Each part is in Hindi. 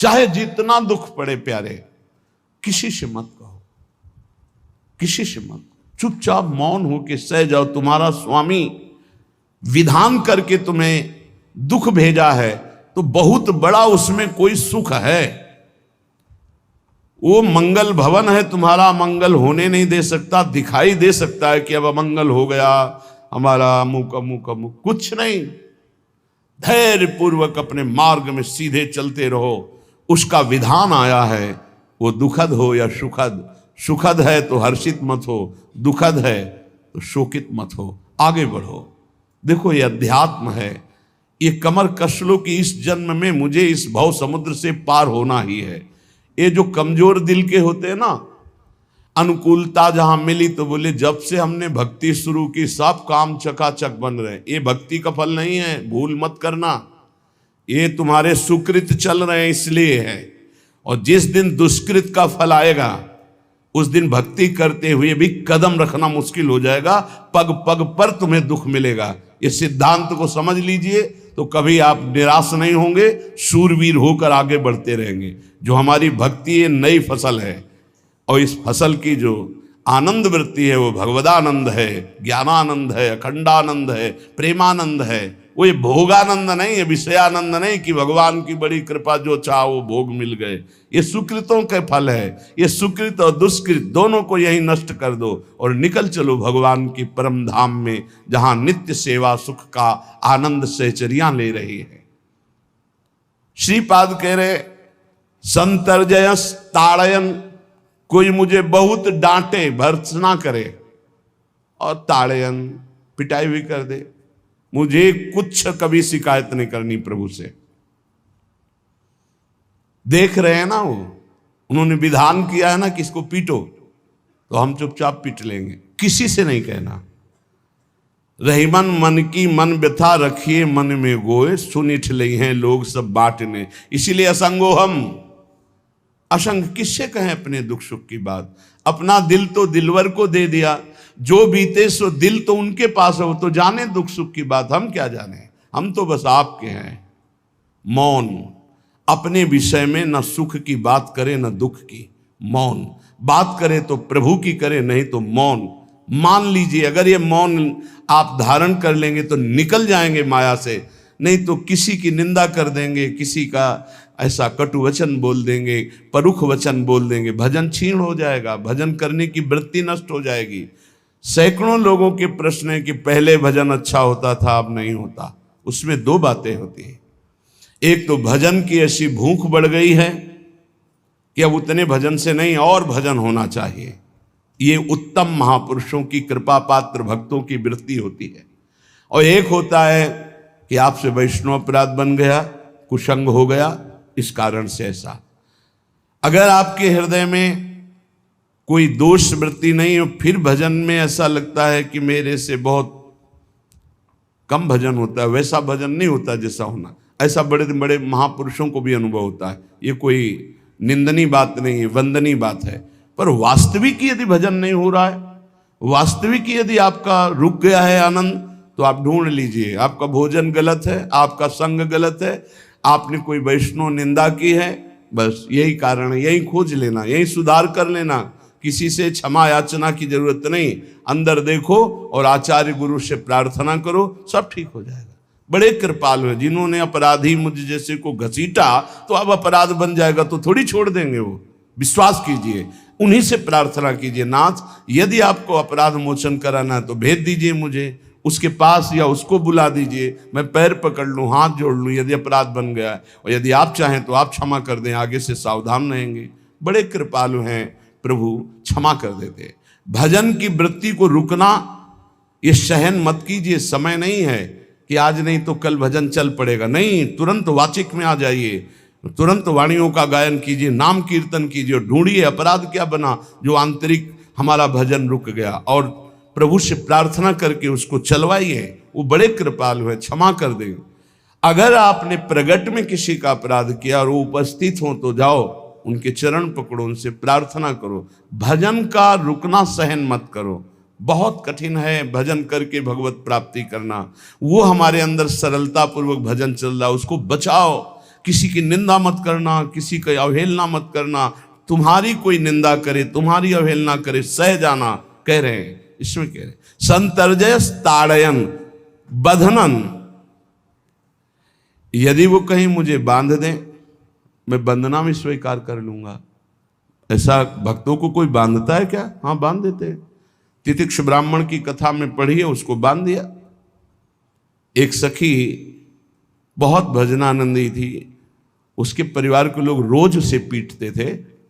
चाहे जितना दुख पड़े प्यारे, किसी से मत कहो, किसी से मत, चुपचाप मौन होके सह जाओ। तुम्हारा स्वामी विधान करके तुम्हें दुख भेजा है तो बहुत बड़ा उसमें कोई सुख है। वो मंगल भवन है, तुम्हारा मंगल होने नहीं दे सकता। दिखाई दे सकता है कि अब अमंगल हो गया हमारा, अमुक अमुक अमुक, कुछ नहीं। धैर्य पूर्वक अपने मार्ग में सीधे चलते रहो। उसका विधान आया है, वो दुखद हो या सुखद, सुखद है तो हर्षित मत हो, दुखद है तो शोकित मत हो, आगे बढ़ो। देखो ये अध्यात्म है, ये कमर कस लो कि इस जन्म में मुझे इस भव समुद्र से पार होना ही है। ये जो कमजोर दिल के होते हैं ना, अनुकूलता जहां मिली तो बोले जब से हमने भक्ति शुरू की सब काम चकाचक बन रहे। ये भक्ति का फल नहीं है, भूल मत करना। ये तुम्हारे सुकृत चल रहे हैं इसलिए है। और जिस दिन दुष्कृत का फल आएगा उस दिन भक्ति करते हुए भी कदम रखना मुश्किल हो जाएगा, पग पग पर तुम्हें दुख मिलेगा। इस सिद्धांत को समझ लीजिए तो कभी आप निराश नहीं होंगे, शूरवीर होकर आगे बढ़ते रहेंगे। जो हमारी भक्ति ये नई फसल है और इस फसल की जो आनंद वृत्ति है वो भगवदानंद है, ज्ञानानंद है, अखंडानंद है, प्रेमानंद है। वो ये भोगानंद नहीं है, विषयानंद नहीं कि भगवान की बड़ी कृपा जो चाह वो भोग मिल गए। ये सुकृतों के फल है। ये सुकृत और दुष्कृत दोनों को यही नष्ट कर दो और निकल चलो भगवान की परम धाम में, जहां नित्य सेवा सुख का आनंद सहचर्या ले रही है। श्रीपाद कह रहे संतर्जयस ताड़यन, कोई मुझे बहुत डांटे भर्त्सना करे और ताड़यन पिटाई भी कर दे, मुझे कुछ कभी शिकायत नहीं करनी प्रभु से। देख रहे हैं ना, वो उन्होंने विधान किया है ना कि इसको पीटो, तो हम चुपचाप पीट लेंगे, किसी से नहीं कहना। रहीमन मन की मन व्यथा रखिए मन में गोए, सुनिठ लई हैं लोग सब बांटने। इसीलिए असंगो हम, असंग किससे कहें अपने दुख सुख की बात। अपना दिल तो दिलवर को दे दिया, जो बीते सो दिल तो उनके पास है, वो तो जाने दुख सुख की बात, हम क्या जाने। हम तो बस आपके हैं। मौन, अपने विषय में न सुख की बात करे न दुख की, मौन। बात करे तो प्रभु की करे, नहीं तो मौन। मान लीजिए अगर ये मौन आप धारण कर लेंगे तो निकल जाएंगे माया से, नहीं तो किसी की निंदा कर देंगे, किसी का ऐसा कटु वचन बोल देंगे, परुख वचन बोल देंगे, भजन छीण हो जाएगा, भजन करने की वृत्ति नष्ट हो जाएगी। सैकड़ों लोगों के प्रश्न है कि पहले भजन अच्छा होता था अब नहीं होता। उसमें दो बातें होती हैं। एक तो भजन की ऐसी भूख बढ़ गई है कि अब उतने भजन से नहीं और भजन होना चाहिए। ये उत्तम महापुरुषों की कृपा पात्र भक्तों की वृत्ति होती है। और एक होता है कि आपसे वैष्णव अपराध बन गया, कुसंग हो गया, इस कारण से ऐसा। अगर आपके हृदय में कोई दोष वृत्ति नहीं हो, फिर भजन में ऐसा लगता है कि मेरे से बहुत कम भजन होता है, वैसा भजन नहीं होता जैसा होना। ऐसा बड़े बड़े महापुरुषों को भी अनुभव होता है। ये कोई निंदनीय बात नहीं है, वंदनीय बात है। पर वास्तविक यदि भजन नहीं हो रहा है, वास्तविक यदि आपका रुक गया है आनंद, तो आप ढूंढ लीजिए आपका भोजन गलत है, आपका संग गलत है, आपने कोई वैष्णव निंदा की है, बस यही कारण है। यही खोज लेना, यही सुधार कर लेना। किसी से क्षमा याचना की जरूरत नहीं। अंदर देखो और आचार्य गुरु से प्रार्थना करो, सब ठीक हो जाएगा। बड़े कृपालु हैं, जिन्होंने अपराधी मुझ जैसे को घसीटा तो अब अपराध बन जाएगा तो थोड़ी छोड़ देंगे वो। विश्वास कीजिए, उन्हीं से प्रार्थना कीजिए, नाथ यदि आपको अपराध मोचन कराना है तो भेज दीजिए मुझे उसके पास, या उसको बुला दीजिए, मैं पैर पकड़ लूँ, हाथ जोड़ लूँ यदि अपराध बन गया है। और यदि आप चाहें तो आप क्षमा कर दें, आगे से सावधान रहेंगे। बड़े कृपालु हैं प्रभु, क्षमा कर देते। भजन की वृत्ति को रुकना ये सहन मत कीजिए। समय नहीं है कि आज नहीं तो कल भजन चल पड़ेगा, नहीं, तुरंत वाचिक में आ जाइए, तुरंत वाणियों का गायन कीजिए, नाम कीर्तन कीजिए और ढूंढिए अपराध क्या बना जो आंतरिक हमारा भजन रुक गया, और प्रभु से प्रार्थना करके उसको चलवाइए। वो बड़े कृपालु है, क्षमा कर देंगे। अगर आपने प्रगट में किसी का अपराध किया और वो उपस्थित हो तो जाओ, उनके चरण पकड़ो, उनसे प्रार्थना करो। भजन का रुकना सहन मत करो। बहुत कठिन है भजन करके भगवत प्राप्ति करना। वो हमारे अंदर सरलता पूर्वक भजन चल रहा है, उसको बचाओ। किसी की निंदा मत करना, किसी की अवहेलना मत करना, तुम्हारी कोई निंदा करे, तुम्हारी अवहेलना करे, सह जाना, कह रहे हैं, इसमें कह रहे हैं संतर्जय ताड़यन बंधनन। यदि वो कहीं मुझे बांध दें, मैं बंधना भी स्वीकार कर लूंगा। ऐसा भक्तों को कोई बांधता है क्या? हाँ, बांध देते हैं। तितिक्ष ब्राह्मण की कथा में पढ़िए, उसको बांध दिया। एक सखी बहुत भजनानंदी थी, उसके परिवार के लोग रोज उसे पीटते थे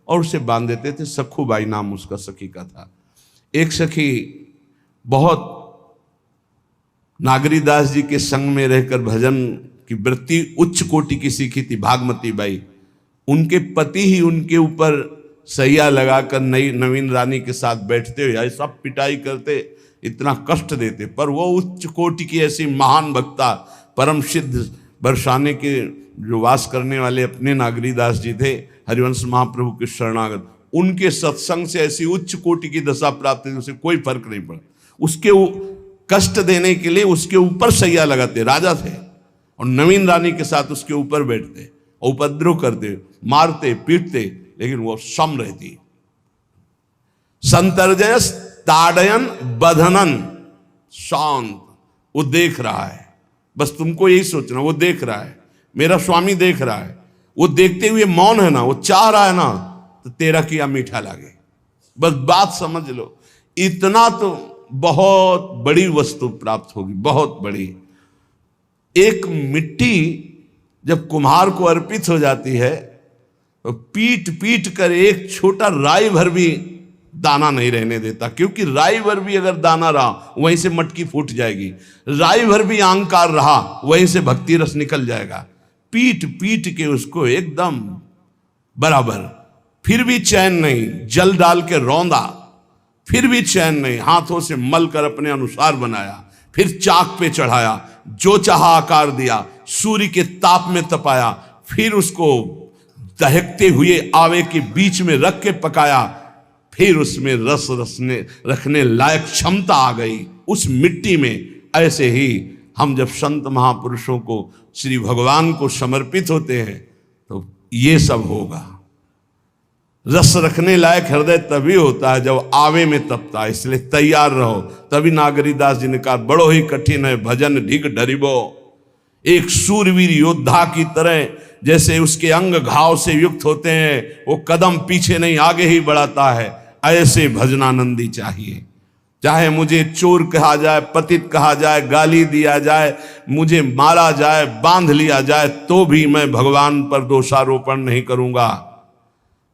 और उसे बांध देते थे। सखूबाई नाम उसका सखी का था। एक सखी बहुत नागरीदास जी के संग में रहकर भजन की वृत्ति उच्च कोटि की सीखी थी, भागमती बाई। उनके पति ही उनके ऊपर सैया लगाकर नवीन रानी के साथ बैठते हुए ऐसा पिटाई करते, इतना कष्ट देते, पर वो उच्च कोटि की ऐसी महान भक्ता, परम सिद्ध बरसाने के जो वास करने वाले अपने नागरीदास जी थे, हरिवंश महाप्रभु के शरणागत, उनके सत्संग से ऐसी उच्च कोटि की दशा प्राप्त हुई, उसे कोई फर्क नहीं पड़ा। उसके कष्ट देने के लिए उसके ऊपर सैया लगाते, राजा थे, और नवीन रानी के साथ उसके ऊपर बैठते, उपद्रव करते, मारते, पीटते, लेकिन वो सम रहती। संतर्जय ताड़यन बंधनन, शांत, वो देख रहा है, बस तुमको यही सोचना, वो देख रहा है, मेरा स्वामी देख रहा है। वो देखते हुए मौन है ना, वो चाह रहा है ना, तो तेरा किया मीठा लगे, बस बात समझ लो। इतना तो बहुत बड़ी वस्तु प्राप्त होगी, बहुत बड़ी। एक मिट्टी जब कुम्हार को अर्पित हो जाती है तो पीट पीट कर एक छोटा राई भर भी दाना नहीं रहने देता, क्योंकि राई भर भी अगर दाना रहा वहीं से मटकी फूट जाएगी, राई भर भी अहंकार रहा वहीं से भक्ति रस निकल जाएगा। पीट पीट के उसको एकदम बराबर, फिर भी चैन नहीं, जल डाल के रौंदा, फिर भी चैन नहीं, हाथों से मल कर अपने अनुसार बनाया, फिर चाक पे चढ़ाया, जो चाहा आकार दिया, सूर्य के ताप में तपाया, फिर उसको दहकते हुए आवे के बीच में रख के पकाया, फिर उसमें रस रखने लायक क्षमता आ गई उस मिट्टी में। ऐसे ही हम जब संत महापुरुषों को, श्री भगवान को समर्पित होते हैं तो ये सब होगा। रस रखने लायक हृदय तभी होता है जब आवे में तपता है, इसलिए तैयार रहो। तभी नागरीदास जी ने कहा, बड़ो ही कठिन है भजन ढिग डरिबो। एक सूरवीर योद्धा की तरह जैसे उसके अंग घाव से युक्त होते हैं, वो कदम पीछे नहीं आगे ही बढ़ाता है, ऐसे भजनानंदी चाहिए। चाहे मुझे चोर कहा जाए, पतित कहा जाए, गाली दिया जाए, मुझे मारा जाए, बांध लिया जाए, तो भी मैं भगवान पर दोषारोपण नहीं करूंगा।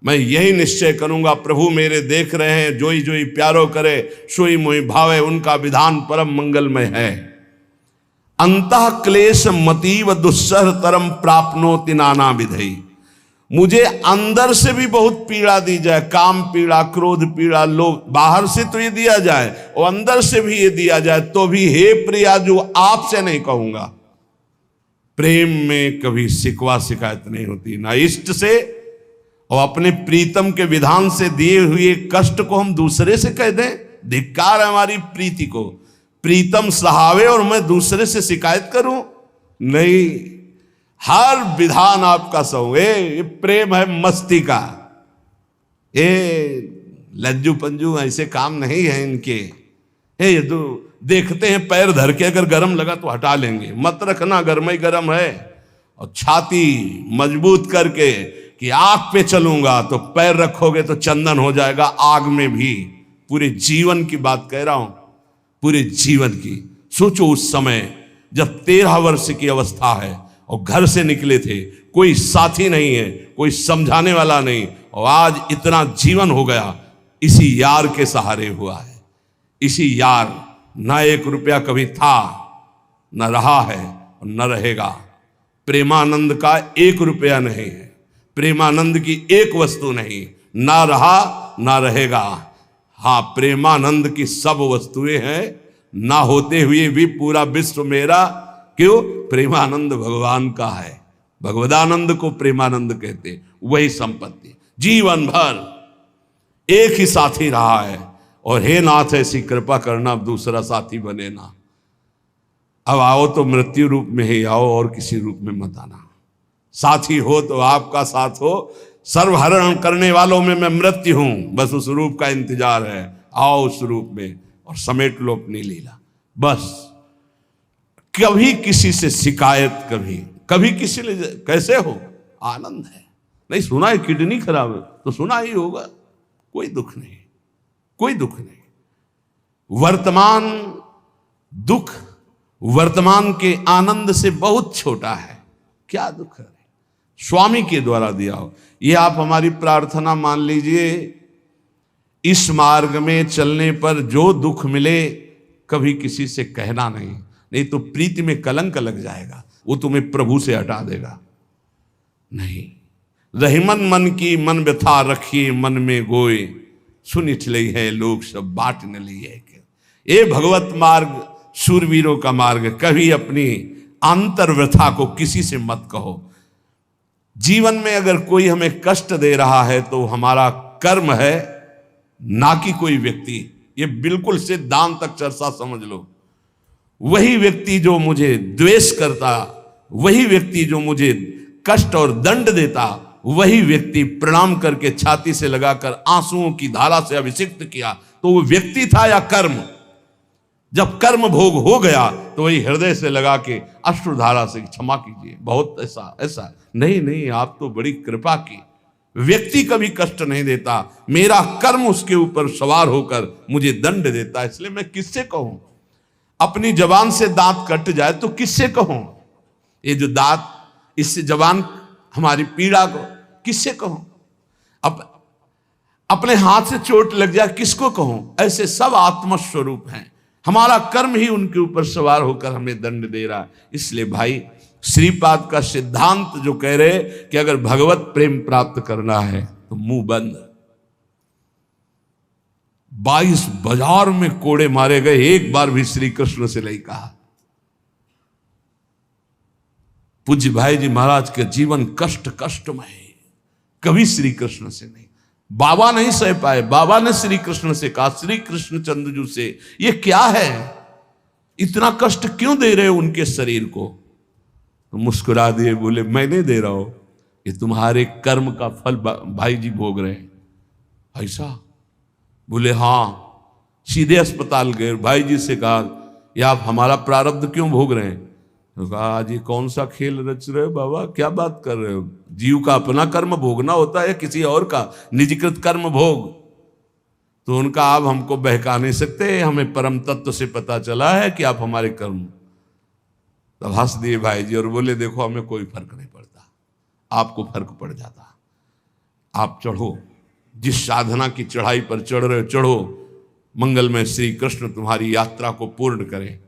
मैं यही निश्चय करूंगा, प्रभु मेरे देख रहे हैं, जोई जोई प्यारो करे, सोई मोई भावे, उनका विधान परम मंगलमय है। अंतः क्लेश मतीव दुस्सह तरम प्राप्नोति नाना विधि। मुझे अंदर से भी बहुत पीड़ा दी जाए, काम पीड़ा, क्रोध पीड़ा, लोभ, बाहर से तो ये दिया जाए और अंदर से भी ये दिया जाए, तो भी हे प्रिया जो आपसे नहीं कहूंगा। प्रेम में कभी शिकवा शिकायत नहीं होती, ना इष्ट से और अपने प्रीतम के विधान से दिए हुए कष्ट को हम दूसरे से कह दें। धिक्कार है हमारी प्रीति को, प्रीतम सहावे और मैं दूसरे से शिकायत करूं? नहीं, हर विधान आपका सहो। ये प्रेम है मस्ती का, ये लज्जू पंजू ऐसे काम नहीं है इनके। ये तो देखते हैं पैर धर के, अगर गर्म लगा तो हटा लेंगे, मत रखना गर्म ही गर्म है। और छाती मजबूत करके कि आग पे चलूंगा, तो पैर रखोगे तो चंदन हो जाएगा आग में भी। पूरे जीवन की बात कह रहा हूं, पूरे जीवन की। सोचो उस समय जब 13 वर्ष की अवस्था है और घर से निकले थे, कोई साथी नहीं है, कोई समझाने वाला नहीं, और आज इतना जीवन हो गया इसी यार के सहारे हुआ है। इसी यार, ना 1 रुपया कभी था, न रहा है और न रहेगा। प्रेमानंद का 1 रुपया नहीं है, प्रेमानंद की 1 वस्तु नहीं, ना रहा ना रहेगा। हाँ, प्रेमानंद की सब वस्तुएं हैं, ना होते हुए भी पूरा विश्व मेरा। क्यों? प्रेमानंद भगवान का है, भगवदानंद को प्रेमानंद कहते। वही संपत्ति जीवन भर एक ही साथी रहा है। और हे नाथ ऐसी कृपा करना, अब दूसरा साथी बने ना। अब आओ तो मृत्यु रूप में ही आओ, और किसी रूप में मत आना। साथी हो तो आपका साथ हो, सर्वहरण करने वालों में मैं मृत्यु हूं, बस उस रूप का इंतजार है, आओ उस रूप में और समेट लो अपनी लीला। बस कभी किसी से शिकायत, कभी किसी ने कैसे हो, आनंद है। नहीं सुना है किडनी खराब है तो सुना ही होगा, कोई दुख नहीं, कोई दुख नहीं। वर्तमान दुख वर्तमान के आनंद से बहुत छोटा है, क्या दुख है, स्वामी के द्वारा दिया हो। ये आप हमारी प्रार्थना मान लीजिए, इस मार्ग में चलने पर जो दुख मिले कभी किसी से कहना नहीं तो प्रीति में कलंक लग जाएगा, वो तुम्हें प्रभु से हटा देगा। नहीं, रहीमन मन की मन व्यथा रखिए मन में गोए, सुनिठ लई है लोग सब बाट न लिए। ये भगवत मार्ग शूरवीरों का मार्ग। कभी अपनी आंतर व्यथा को किसी से मत कहो। जीवन में अगर कोई हमें कष्ट दे रहा है तो हमारा कर्म है, ना कि कोई व्यक्ति। ये बिल्कुल सिद्धांत चर्चा समझ लो। वही व्यक्ति जो मुझे द्वेष करता, वही व्यक्ति जो मुझे कष्ट और दंड देता, वही व्यक्ति प्रणाम करके छाती से लगाकर आंसुओं की धारा से अभिषिक्त किया, तो वो व्यक्ति था या कर्म? जब कर्म भोग हो गया तो वही हृदय से लगा के अश्रुधारा से क्षमा कीजिए, बहुत ऐसा नहीं, आप तो बड़ी कृपा की। व्यक्ति कभी कष्ट नहीं देता, मेरा कर्म उसके ऊपर सवार होकर मुझे दंड देता है। इसलिए मैं किससे कहूं? अपनी जबान से दांत कट जाए तो किससे कहूं? ये जो दांत, इससे जबान हमारी पीड़ा को किससे कहूं? अपने हाथ से चोट लग जाए किसको कहूं? ऐसे सब आत्मस्वरूप हैं, हमारा कर्म ही उनके ऊपर सवार होकर हमें दंड दे रहा है। इसलिए भाई, श्रीपाद का सिद्धांत जो कह रहे कि अगर भगवत प्रेम प्राप्त करना है तो मुंह बंद। 22 बाजार में कोड़े मारे गए, एक बार भी श्री कृष्ण से नहीं कहा। पूज्य भाई जी महाराज के जीवन कष्टमय, कभी श्री कृष्ण से नहीं। बाबा नहीं सह पाए, बाबा ने श्री कृष्ण से कहा, श्री कृष्ण चंद्रजू से, ये क्या है, इतना कष्ट क्यों दे रहे हो उनके शरीर को? तो मुस्कुरा दिए, बोले मैं नहीं दे रहा हूं, ये तुम्हारे कर्म का फल भाई जी भोग रहे हैं। ऐसा? बोले हाँ। सीधे अस्पताल गए, भाई जी से कहा, ये आप हमारा प्रारब्ध क्यों भोग रहे हैं? तो कहा, आज ये कौन सा खेल रच रहे हो बाबा, क्या बात कर रहे हो? जीव का अपना कर्म भोगना होता है, किसी और का निजकृत कर्म भोग? तो उनका, आप हमको बहका नहीं सकते, हमें परम तत्व से पता चला है कि आप हमारे कर्म। तब हंस दिए भाई जी और बोले, देखो हमें कोई फर्क नहीं पड़ता, आपको फर्क पड़ जाता। आप चढ़ो, जिस साधना की चढ़ाई पर चढ़ रहे हो चढ़ो, मंगलमय श्री कृष्ण तुम्हारी यात्रा को पूर्ण करें।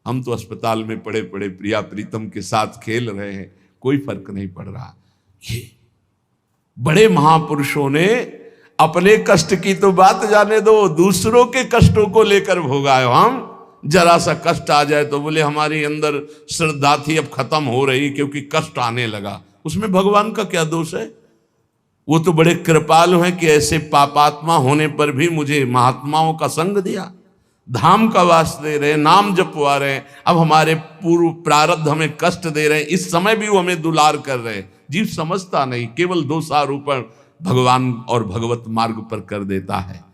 हम तो अस्पताल में पड़े पड़े प्रिया प्रीतम के साथ खेल रहे हैं, कोई फर्क नहीं पड़ रहा। ये बड़े महापुरुषों ने अपने कष्ट की तो बात जाने दो, दूसरों के कष्टों को लेकर भोगाए। हम जरा सा कष्ट आ जाए तो बोले हमारी अंदर श्रद्धा थी अब खत्म हो रही क्योंकि कष्ट आने लगा। उसमें भगवान का क्या दोष है? वो तो बड़े कृपालु हैं कि ऐसे पापात्मा होने पर भी मुझे महात्माओं का संग दिया, धाम का वास दे रहे, नाम जपवा रहे। अब हमारे पूर्व प्रारब्ध हमें कष्ट दे रहे हैं, इस समय भी वो हमें दुलार कर रहे हैं। जीव समझता नहीं, केवल दोषारोपण भगवान और भगवत मार्ग पर कर देता है।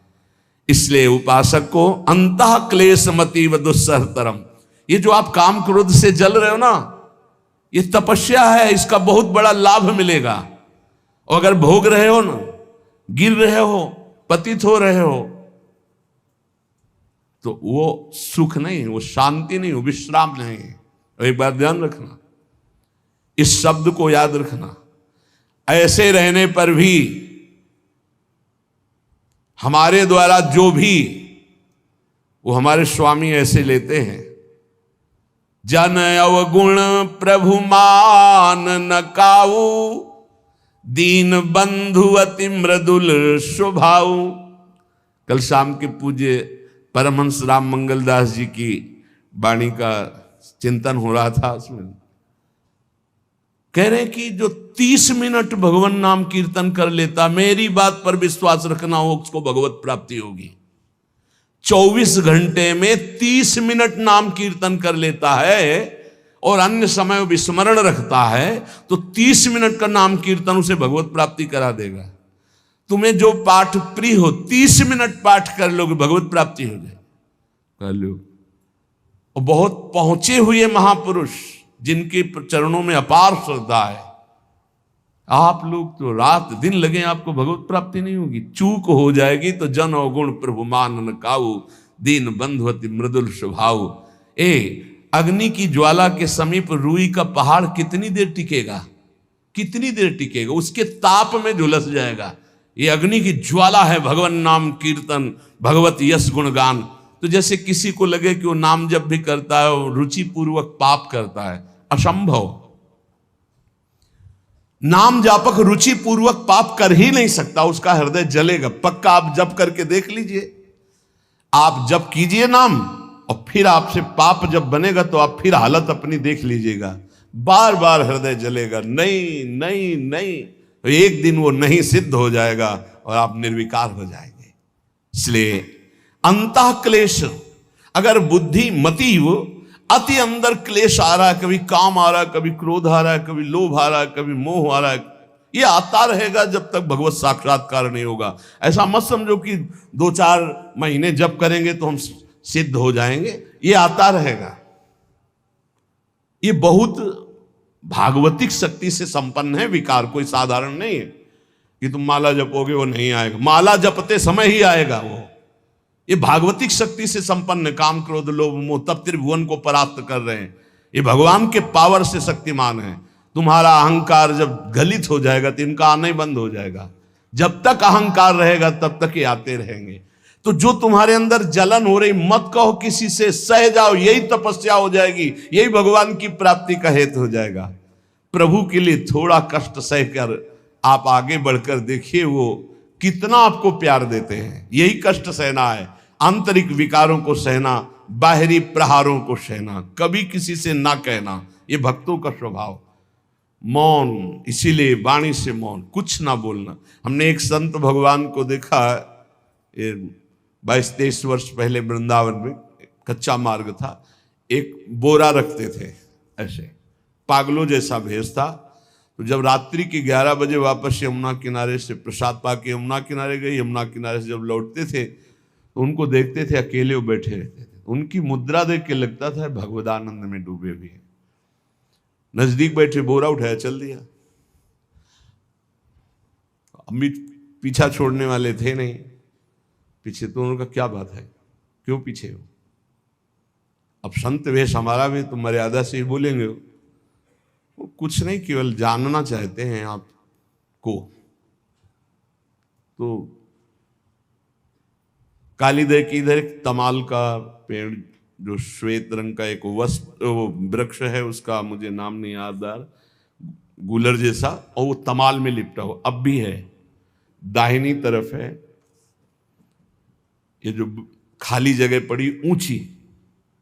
इसलिए उपासक को अंतः क्लेश मति व दुस्सहतरम, ये जो आप काम क्रोध से जल रहे हो ना, ये तपस्या है, इसका बहुत बड़ा लाभ मिलेगा। और अगर भोग रहे हो ना, गिर रहे हो, पतित हो रहे हो, तो वो सुख नहीं, वो शांति नहीं, वो विश्राम नहीं। और एक बात ध्यान रखना, इस शब्द को याद रखना, ऐसे रहने पर भी हमारे द्वारा जो भी, वो हमारे स्वामी ऐसे लेते हैं, जन अवगुण प्रभु मान न काऊ, दीन बंधु अति मृदुल स्वभाव। कल शाम के पूज्य परमहंस राम मंगल दास जी की वाणी का चिंतन हो रहा था, उसमें कह रहे कि जो 30 मिनट भगवान नाम कीर्तन कर लेता, मेरी बात पर विश्वास रखना हो, उसको भगवत प्राप्ति होगी। 24 घंटे में 30 मिनट नाम कीर्तन कर लेता है और अन्य समय वो विस्मरण रखता है, तो 30 मिनट का नाम कीर्तन उसे भगवत प्राप्ति करा देगा। तुम्हें जो पाठ प्रिय हो 30 मिनट पाठ कर लोगे, भगवत प्राप्ति हो जाए, कर लो। और बहुत पहुंचे हुए महापुरुष जिनके चरणों में अपार श्रद्धा है, आप लोग तो रात दिन लगे आपको भगवत प्राप्ति नहीं होगी। चूक हो जाएगी तो जन अवगुण प्रभु मान न काऊ, दीन बंधुवती मृदुल स्वभाव। अग्नि की ज्वाला के समीप रुई का पहाड़ कितनी देर टिकेगा, कितनी देर टिकेगा, उसके ताप में झुलस जाएगा। ये अग्नि की ज्वाला है भगवान नाम कीर्तन, भगवत यश गुणगान। तो जैसे किसी को लगे कि वो नाम जब भी करता है वो रुचि पूर्वक पाप करता है, असंभव। नाम जापक रुचि पूर्वक पाप कर ही नहीं सकता, उसका हृदय जलेगा पक्का। आप जप करके देख लीजिए, आप जप कीजिए नाम, और फिर आपसे पाप जब बनेगा तो आप फिर हालत अपनी देख लीजिएगा, बार बार हृदय जलेगा, नहीं नहीं नहीं। तो एक दिन वो नहीं सिद्ध हो जाएगा और आप निर्विकार हो जाएंगे। इसलिए अंतः क्लेश, अगर बुद्धि मति वो अति अंदर क्लेश आ रहा है, कभी काम आ रहा है, कभी क्रोध आ रहा है, कभी लोभ आ रहा है, कभी मोह आ रहा है, ये आता रहेगा जब तक भगवत साक्षात्कार नहीं होगा। ऐसा मत समझो कि 2-4 महीने जप करेंगे तो हम सिद्ध हो जाएंगे, ये आता रहेगा। ये बहुत भागवतिक शक्ति से संपन्न है विकार, कोई साधारण नहीं है कि तुम माला जपोगे वो नहीं आएगा, माला जपते समय ही आएगा वो। ये भागवतिक शक्ति से संपन्न, काम क्रोध लोभ मोह तब त्रिभुवन को परास्त कर रहे हैं। ये भगवान के पावर से शक्तिमान है। तुम्हारा अहंकार जब गलित हो जाएगा तो इनका आना ही बंद हो जाएगा। जब तक अहंकार रहेगा तब तक ये आते रहेंगे। तो जो तुम्हारे अंदर जलन हो रही, मत कहो किसी से, सह जाओ, यही तपस्या हो जाएगी, यही भगवान की प्राप्ति का हेतु हो जाएगा। प्रभु के लिए थोड़ा कष्ट सहकर आप आगे बढ़कर देखिए वो कितना आपको प्यार देते हैं। यही कष्ट सहना है, आंतरिक विकारों को सहना, बाहरी प्रहारों को सहना, कभी किसी से ना कहना, ये भक्तों का स्वभाव। मौन, इसीलिए वाणी से मौन, कुछ ना बोलना। हमने एक संत भगवान को देखा, 22-23 वर्ष पहले वृंदावन में कच्चा मार्ग था, एक बोरा रखते थे ऐसे, पागलों जैसा भेष था। तो जब रात्रि के 11 बजे वापस यमुना किनारे से प्रसाद पाके यमुना किनारे गए, यमुना किनारे से जब लौटते थे तो उनको देखते थे अकेले वो बैठे रहते थे। उनकी मुद्रा देख के लगता था भगवदानंद में डूबे हुए हैं। नजदीक बैठे, बोरा उठाया, चल दिया। अम्मी पीछा छोड़ने वाले थे नहीं, पीछे तो उनका क्या बात है, क्यों पीछे हो? अब संत वेश हमारा भी तो मर्यादा से ही बोलेंगे, वो कुछ नहीं, केवल जानना चाहते हैं आपको। तो कालीदय की इधर एक तमाल का पेड़, जो श्वेत रंग का एक वृक्ष है, उसका मुझे नाम नहीं याद आ रहा, गूलर जैसा, और वो तमाल में लिपटा हो, अब भी है, दाहिनी तरफ है। ये जो खाली जगह पड़ी ऊंची,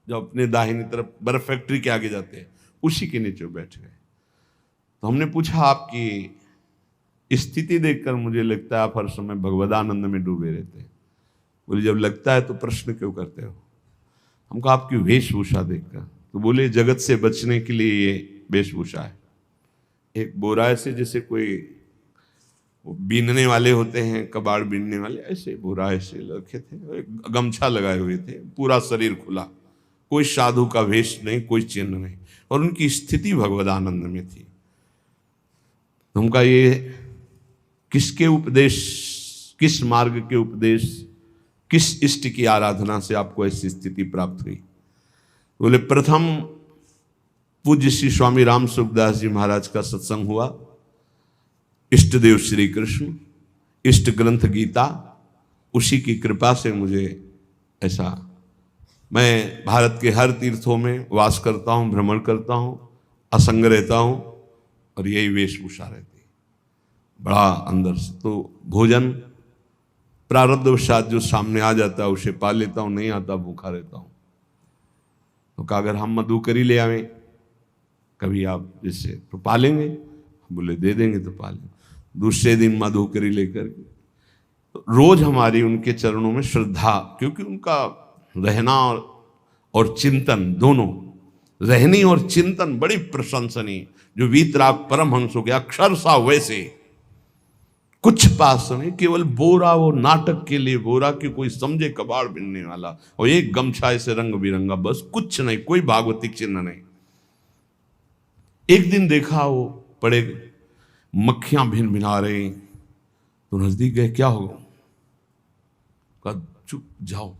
जो अपने दाहिनी तरफ बर्फ फैक्ट्री के आगे जाते हैं, उसी के नीचे बैठ गए। तो हमने पूछा, आपकी स्थिति देखकर मुझे लगता है आप हर समय भगवदानंद में डूबे रहते हैं। बोले जब लगता है तो प्रश्न क्यों करते हो? हम कहा आपकी वेशभूषा देखकर। तो बोले जगत से बचने के लिए ये वेशभूषा है। एक बोरा ऐसे जैसे कोई बीनने वाले होते हैं, कबाड़ बीनने वाले, ऐसे बोरा ऐसे रखे थे, गमछा लगाए हुए थे, पूरा शरीर खुला, कोई साधु का वेश नहीं, कोई चिन्ह नहीं, और उनकी स्थिति भगवदानंद में थी। उनका ये किसके उपदेश, किस मार्ग के उपदेश, किस इष्ट की आराधना से आपको ऐसी स्थिति प्राप्त हुई? बोले प्रथम पूज्य श्री स्वामी राम सुखदास जी महाराज का सत्संग हुआ, इष्ट देव श्री कृष्ण, इष्ट ग्रंथ गीता, उसी की कृपा से मुझे ऐसा, मैं भारत के हर तीर्थों में वास करता हूँ, भ्रमण करता हूँ, असंग रहता हूँ, और यही वेशभूषा रहती है बड़ा अंदर से। तो भोजन प्रारब्धवशात जो सामने आ जाता है उसे पा लेता हूँ, नहीं आता भूखा रहता हूँ। तो कहा अगर हम मधुकरी ले आवें कभी आप जिससे, तो पालेंगे? बोले दे देंगे तो पालेंगे। दूसरे दिन मधुकरी लेकर के, तो रोज हमारी उनके चरणों में श्रद्धा, क्योंकि उनका रहना और चिंतन दोनों रहनी और चिंतन बड़ी प्रशंसनीय। जो वीतराग परमहंस हो गया अक्षरशः वैसे, कुछ पास नहीं, केवल बोरा, वो नाटक के लिए बोरा कि कोई समझे कबाड़ बिनने वाला, और एक गमछा ऐसे रंग बिरंगा, बस कुछ नहीं, कोई भागवतिक चिन्ह नहीं। एक दिन देखा वो पड़े मक्खियां भिन भिना रही, तो नजदीक गए, क्या होगा? कहा चुप जाओ।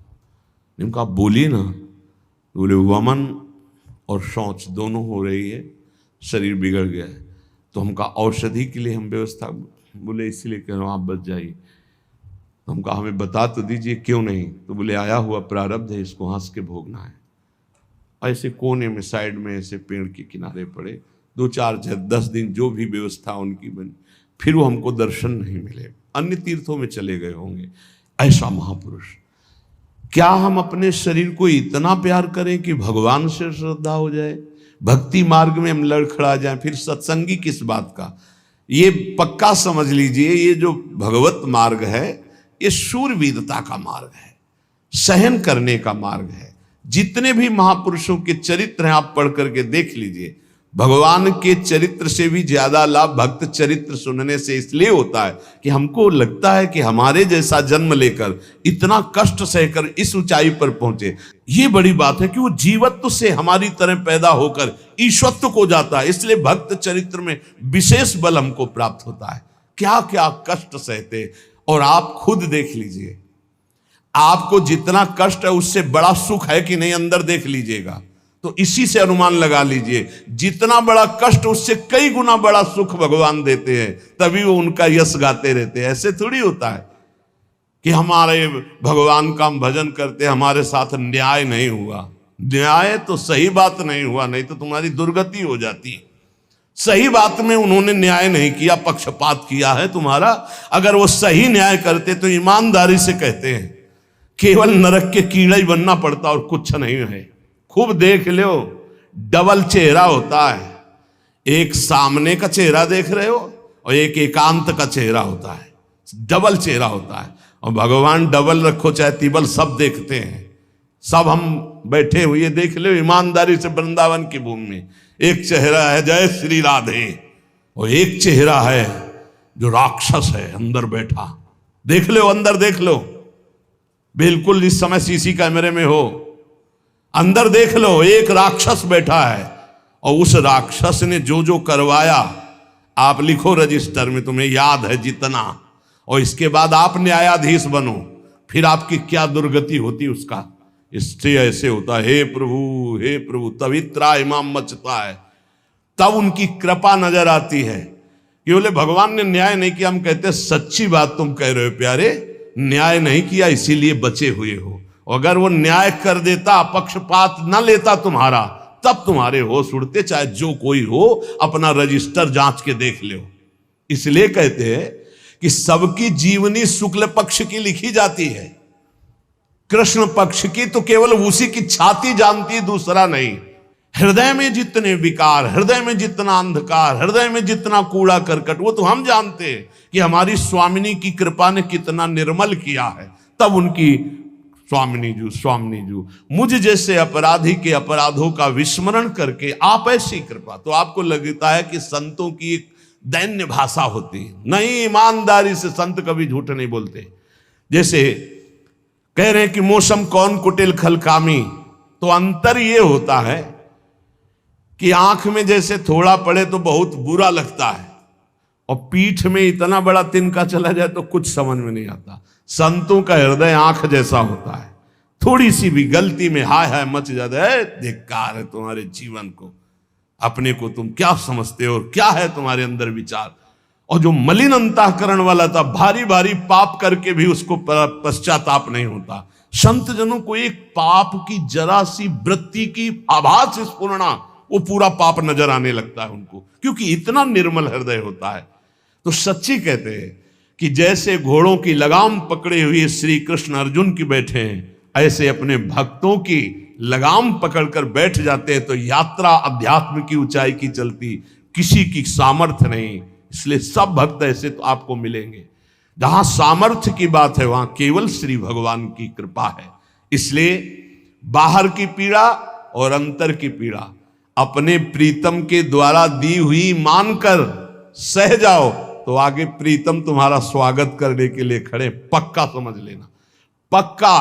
कहा बोलिए ना। बोले वमन और शौच दोनों हो रही है, शरीर बिगड़ गया है। तो हम कहा औषधि के लिए हम व्यवस्था, बोले इसीलिए कह रहा हूँ आप बच जाइए। तो हम कहा हमें बता तो दीजिए क्यों नहीं? तो बोले आया हुआ प्रारब्ध है, इसको हंस के भोगना है। ऐसे कोने में साइड में ऐसे पेड़ के किनारे पड़े, 2-4-10 दिन जो भी व्यवस्था उनकी बनी, फिर वो हमको दर्शन नहीं मिले, अन्य तीर्थों में चले गए होंगे। ऐसा महापुरुष, क्या हम अपने शरीर को इतना प्यार करें कि भगवान से श्रद्धा हो जाए, भक्ति मार्ग में हम लड़खड़ा जाएं, फिर सत्संगी किस बात का? ये पक्का समझ लीजिए, ये जो भगवत मार्ग है ये शूरवीरता का मार्ग है, सहन करने का मार्ग है। जितने भी महापुरुषों के चरित्र हैं आप पढ़ करके देख लीजिए, भगवान के चरित्र से भी ज्यादा लाभ भक्त चरित्र सुनने से इसलिए होता है कि हमको लगता है कि हमारे जैसा जन्म लेकर इतना कष्ट सहकर इस ऊंचाई पर पहुंचे, ये बड़ी बात है कि वो जीवत्व से हमारी तरह पैदा होकर ईश्वत्व को जाता है। इसलिए भक्त चरित्र में विशेष बल हमको प्राप्त होता है। क्या क्या कष्ट सहते, और आप खुद देख लीजिए, आपको जितना कष्ट है उससे बड़ा सुख है कि नहीं, अंदर देख लीजिएगा तो इसी से अनुमान लगा लीजिए, जितना बड़ा कष्ट उससे कई गुना बड़ा सुख भगवान देते हैं, तभी वो उनका यश गाते रहते हैं। ऐसे थोड़ी होता है कि हमारे भगवान का हम भजन करते, हमारे साथ न्याय नहीं हुआ। न्याय तो सही बात नहीं हुआ, नहीं तो तुम्हारी दुर्गति हो जाती है। सही बात में उन्होंने न्याय नहीं किया, पक्षपात किया है तुम्हारा। अगर वो सही न्याय करते तो ईमानदारी से कहते हैं, केवल नरक के कीड़ा ही बनना पड़ता और कुछ नहीं है। खूब देख लो, डबल चेहरा होता है, एक सामने का चेहरा देख रहे हो और एक एकांत का चेहरा होता है, डबल चेहरा होता है। और भगवान डबल रखो चाहे तिबल, सब देखते हैं। सब हम बैठे हुए देख लो ईमानदारी से वृंदावन की भूमि में, एक चेहरा है जय श्री राधे, और एक चेहरा है जो राक्षस है अंदर बैठा। देख लो, अंदर देख लो, बिल्कुल इस समय सीसी कैमरे में हो, अंदर देख लो, एक राक्षस बैठा है। और उस राक्षस ने जो जो करवाया, आप लिखो रजिस्टर में, तुम्हें याद है जितना, और इसके बाद आप न्यायाधीश बनो, फिर आपकी क्या दुर्गति होती उसका। इससे ऐसे होता है, हे प्रभु, तभी त्राहिमाम मचता है, तब उनकी कृपा नजर आती है कि बोले भगवान ने न्याय नहीं किया। हम कहते सच्ची बात तुम कह रहे हो प्यारे, न्याय नहीं किया इसीलिए बचे हुए हो। अगर वो न्याय कर देता, पक्षपात न लेता तुम्हारा, तब तुम्हारे होश उड़ते, चाहे जो कोई हो, अपना रजिस्टर जांच के देख लो। इसलिए कहते हैं कि सबकी जीवनी शुक्ल पक्ष की लिखी जाती है, कृष्ण पक्ष की तो केवल उसी की छाती जानती है, दूसरा नहीं। हृदय में जितने विकार, हृदय में जितना अंधकार, हृदय में जितना कूड़ा करकट, वो तो हम जानते हैं कि हमारी स्वामिनी की कृपा ने कितना निर्मल किया है। तब उनकी स्वामिनी जू मुझ जैसे अपराधी के अपराधों का विस्मरण करके आप ऐसी कृपा, तो आपको लगता है कि संतों की एक दैन्य भाषा होती है। नहीं, ईमानदारी से संत कभी झूठ नहीं बोलते। जैसे कह रहे हैं कि मौसम कौन कुटिल खलकामी, तो अंतर ये होता है कि आंख में जैसे थोड़ा पड़े तो बहुत बुरा लगता है, और पीठ में इतना बड़ा तिनका चला जाए तो कुछ समझ में नहीं आता। संतों का हृदय आंख जैसा होता है, थोड़ी सी भी गलती में हाय हाय मच जाता है, धिक्कार है तुम्हारे जीवन को, अपने को तुम क्या समझते हो और क्या है तुम्हारे अंदर विचार। और जो मलिन अंतःकरण वाला था, भारी भारी पाप करके भी उसको पश्चाताप नहीं होता। संत जनों को एक पाप की जरा सी वृत्ति की आभास स्फुरना, वो पूरा पाप नजर आने लगता है उनको, क्योंकि इतना निर्मल हृदय होता है। तो सच्ची कहते हैं कि जैसे घोड़ों की लगाम पकड़े हुए श्री कृष्ण अर्जुन की बैठे हैं, ऐसे अपने भक्तों की लगाम पकड़कर बैठ जाते हैं, तो यात्रा अध्यात्म की ऊंचाई की चलती, किसी की सामर्थ्य नहीं। इसलिए सब भक्त ऐसे तो आपको मिलेंगे। जहां सामर्थ्य की बात है वहां केवल श्री भगवान की कृपा है। इसलिए बाहर की पीड़ा और अंतर की पीड़ा, अपने प्रीतम के द्वारा दी हुई मानकर सह जाओ तो आगे प्रीतम तुम्हारा स्वागत करने के लिए खड़े, पक्का समझ लेना, पक्का।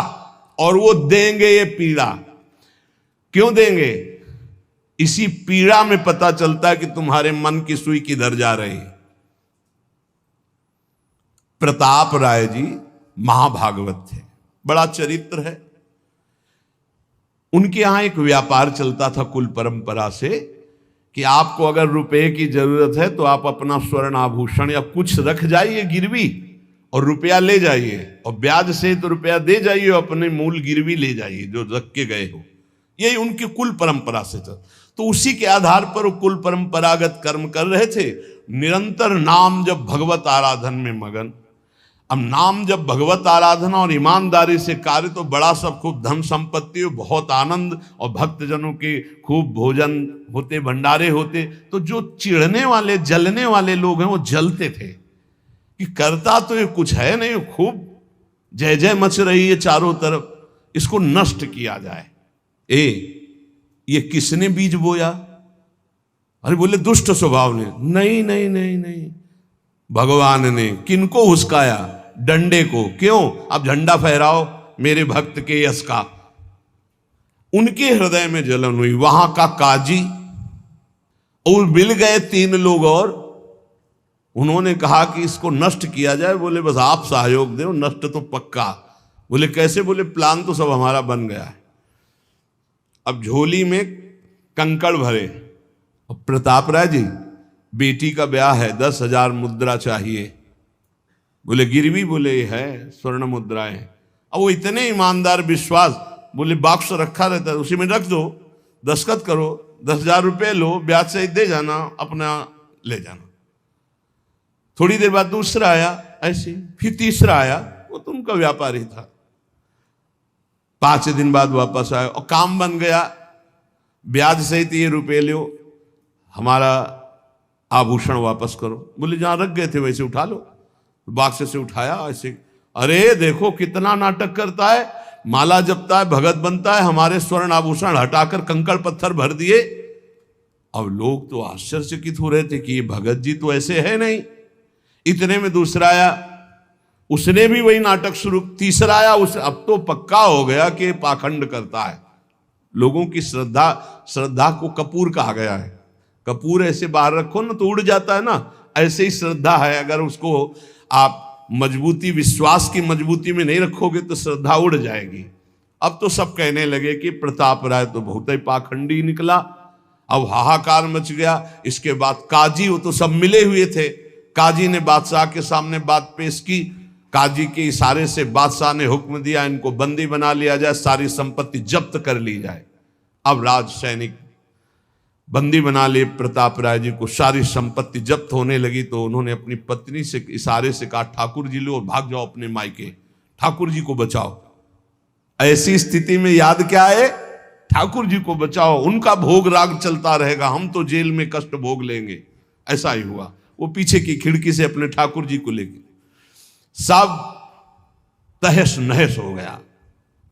और वो देंगे ये पीड़ा। क्यों देंगे? इसी पीड़ा में पता चलता है कि तुम्हारे मन की सुई किधर जा रही है। प्रताप राय जी महाभागवत थे, बड़ा चरित्र है। उनके यहां एक व्यापार चलता था कुल परंपरा से कि आपको अगर रुपए की जरूरत है तो आप अपना स्वर्ण आभूषण या कुछ रख जाइए गिरवी और रुपया ले जाइए, और ब्याज से तो रुपया दे जाइए, अपने मूल गिरवी ले जाइए जो रख के गए हो। यही उनकी कुल परंपरा से चल। तो उसी के आधार पर वो कुल परंपरागत कर्म कर रहे थे, निरंतर नाम जब भगवत आराधन में मगन। अब नाम जब भगवत आराधना और ईमानदारी से कार्य तो बड़ा सब खूब धन संपत्ति, बहुत आनंद और भक्तजनों के खूब भोजन होते, भंडारे होते। तो जो चिढ़ने वाले जलने वाले लोग हैं वो जलते थे कि करता तो ये कुछ है नहीं, खूब जय जय मच रही है चारों तरफ, इसको नष्ट किया जाए। ये किसने बीज बोया? अरे बोले दुष्ट स्वभाव ने। नहीं नहीं नहीं नहीं, भगवान ने। किनको हुस्काया? डंडे को। क्यों? अब झंडा फहराओ मेरे भक्त के यश का। उनके हृदय में जलन हुई। वहां का काजी और मिल गए 3 लोग और उन्होंने कहा कि इसको नष्ट किया जाए। बोले बस आप सहयोग दो, नष्ट तो पक्का। बोले कैसे? बोले प्लान तो सब हमारा बन गया है। अब झोली में कंकड़ भरे। अब प्रताप राय जी, बेटी का ब्याह है, 10,000 मुद्रा चाहिए। बोले गिरवी? बोले है स्वर्ण मुद्राएं। अब वो इतने ईमानदार विश्वास, बोले बॉक्स रखा रहता है उसी में रख दो, दस्तखत करो, 10,000 रुपये लो, ब्याज से दे जाना, अपना ले जाना। थोड़ी देर बाद दूसरा आया ऐसे, फिर तीसरा आया, वो तो उनका व्यापारी था। 5 दिन बाद वापस आया और काम बन गया, ब्याज सहित ये रुपये लो, हमारा आभूषण वापस करो। बोले जहां रख गए थे वैसे उठा लो। बाक्स से उठाया ऐसे, अरे देखो कितना नाटक करता है, माला जपता है, भगत बनता है, हमारे स्वर्ण आभूषण हटाकर कंकड़ पत्थर भर दिए। अब लोग तो आश्चर्यचकित हो रहे थे कि ये भगत जी तो ऐसे है नहीं। इतने में दूसरा आया, उसने भी वही नाटक शुरू। तीसरा आया, उस अब तो पक्का हो गया कि पाखंड करता है। लोगों की श्रद्धा को कपूर कहा गया है। कपूर ऐसे बाहर रखो ना तो उड़ जाता है ना, ऐसे ही श्रद्धा है। अगर उसको आप मजबूती, विश्वास की मजबूती में नहीं रखोगे तो श्रद्धा उड़ जाएगी। अब तो सब कहने लगे कि प्रताप राय तो बहुत ही पाखंडी निकला। अब हाहाकार मच गया। इसके बाद काजी, वो तो सब मिले हुए थे, काजी ने बादशाह के सामने बात पेश की। काजी के इशारे से बादशाह ने हुक्म दिया इनको बंदी बना लिया जाए, सारी संपत्ति जब्त कर ली जाए। अब राज सैनिक बंदी बना लिए प्रताप राय जी को, सारी संपत्ति जब्त होने लगी। तो उन्होंने अपनी पत्नी से इशारे से कहा ठाकुर जी लो और भाग जाओ अपने मायके, ठाकुर जी को बचाओ। ऐसी स्थिति में याद क्या है? ठाकुर जी को बचाओ, उनका भोग राग चलता रहेगा, हम तो जेल में कष्ट भोग लेंगे। ऐसा ही हुआ। वो पीछे की खिड़की से अपने ठाकुर जी को लेके सब तहस नहस हो गया।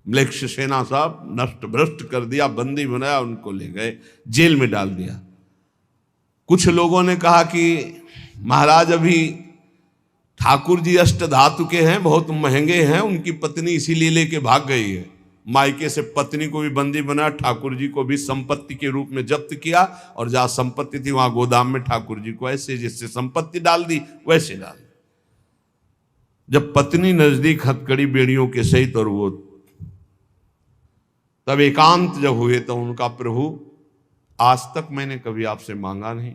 म्लेच्छ सेना साहब नष्ट भ्रष्ट कर दिया, बंदी बनाया, उनको ले गए, जेल में डाल दिया। कुछ लोगों ने कहा कि महाराज अभी ठाकुर जी अष्ट धातु के हैं, बहुत महंगे हैं, उनकी पत्नी इसीलिए लेके भाग गई है। मायके से पत्नी को भी बंदी बनाया, ठाकुर जी को भी संपत्ति के रूप में जब्त किया, और जहां संपत्ति थी वहां गोदाम में ठाकुर जी को ऐसे जिससे संपत्ति डाल दी वैसे डाल दी। जब पत्नी नजदीक हथकड़ी बेड़ियों के सहित, और वो तब एकांत जब हुए तो उनका प्रभु आज तक मैंने कभी आपसे मांगा नहीं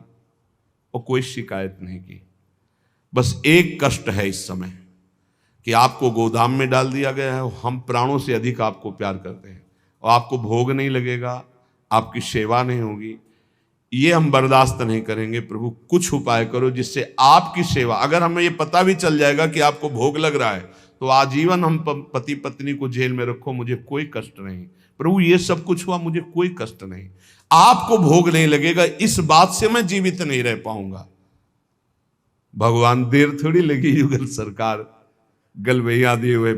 और कोई शिकायत नहीं की, बस एक कष्ट है इस समय कि आपको गोदाम में डाल दिया गया है। हम प्राणों से अधिक आपको प्यार करते हैं और आपको भोग नहीं लगेगा, आपकी सेवा नहीं होगी, ये हम बर्दाश्त नहीं करेंगे। प्रभु कुछ उपाय करो जिससे आपकी सेवा, अगर हमें ये पता भी चल जाएगा कि आपको भोग लग रहा है तो आजीवन हम पति पत्नी को जेल में रखो, मुझे कोई कष्ट नहीं। प्रभु ये सब कुछ हुआ, मुझे कोई कष्ट नहीं, आपको भोग नहीं लगेगा, इस बात से मैं जीवित नहीं रह पाऊंगा। भगवान देर थोड़ी लगी युगल सरकार गलवैया दिए हुए,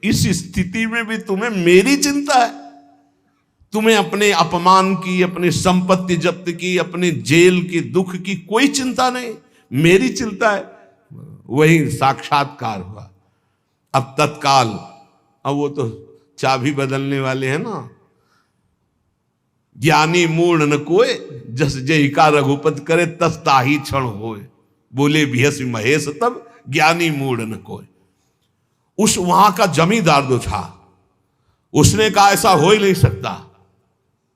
इस स्थिति में भी तुम्हें मेरी चिंता है? तुम्हें अपने अपमान की, अपनी संपत्ति जब्त की, अपने जेल की, दुख की कोई चिंता नहीं, मेरी चिंता है। वही साक्षात्कार हुआ। अब तत्काल, अब वो तो चाबी बदलने वाले हैं ना। ज्ञानी मूढ़ न कोय, जस जय का रघुपत करे, तस ताही क्षण होए। बोले बिहस महेश तब, ज्ञानी मूढ़ न कोय। उस वहां का जमींदार जो था, उसने कहा ऐसा हो ही नहीं सकता,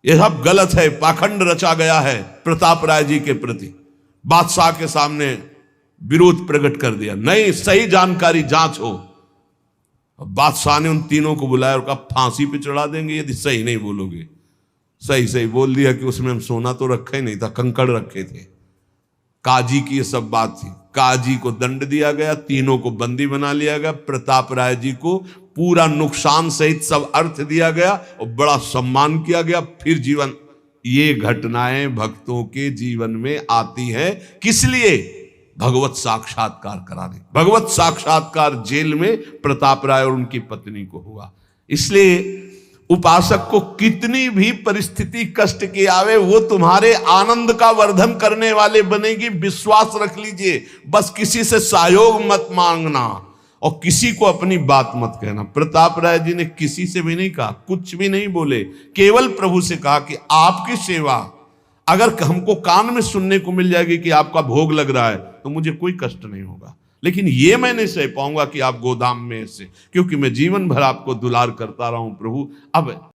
यह सब गलत है, पाखंड रचा गया है प्रताप राय जी के प्रति। बादशाह के सामने विरोध प्रकट कर दिया, नहीं, सही जानकारी जांच हो। बादशाह ने उन तीनों को बुलाया और कहा फांसी पे चढ़ा देंगे यदि सही नहीं बोलोगे। सही सही बोल दिया कि उसमें हम सोना तो रखे ही नहीं था, कंकड़ रखे थे। काजी की ये सब बात थी। काजी को दंड दिया गया, तीनों को बंदी बना लिया गया, प्रताप राय जी को पूरा नुकसान सहित सब अर्थ दिया गया और बड़ा सम्मान किया गया। फिर जीवन, ये घटनाएं भक्तों के जीवन में आती है किस लिए? भगवत साक्षात्कार कराने। भगवत साक्षात्कार जेल में प्रताप राय और उनकी पत्नी को हुआ। इसलिए उपासक को कितनी भी परिस्थिति कष्ट की आवे, वो तुम्हारे आनंद का वर्धन करने वाले बनेगी, विश्वास रख लीजिए। बस किसी से सहयोग मत मांगना और किसी को अपनी बात मत कहना। प्रताप राय जी ने किसी से भी नहीं कहा, कुछ भी नहीं बोले, केवल प्रभु से कहा कि आपकी सेवा अगर हमको कान में सुनने को मिल जाएगी कि आपका भोग लग रहा है तो मुझे कोई कष्ट नहीं होगा, लेकिन ये मैं नहीं सह पाऊंगा कि आप गोदाम में से, क्योंकि मैं जीवन भर आपको दुलार करता रहा हूं प्रभु। अब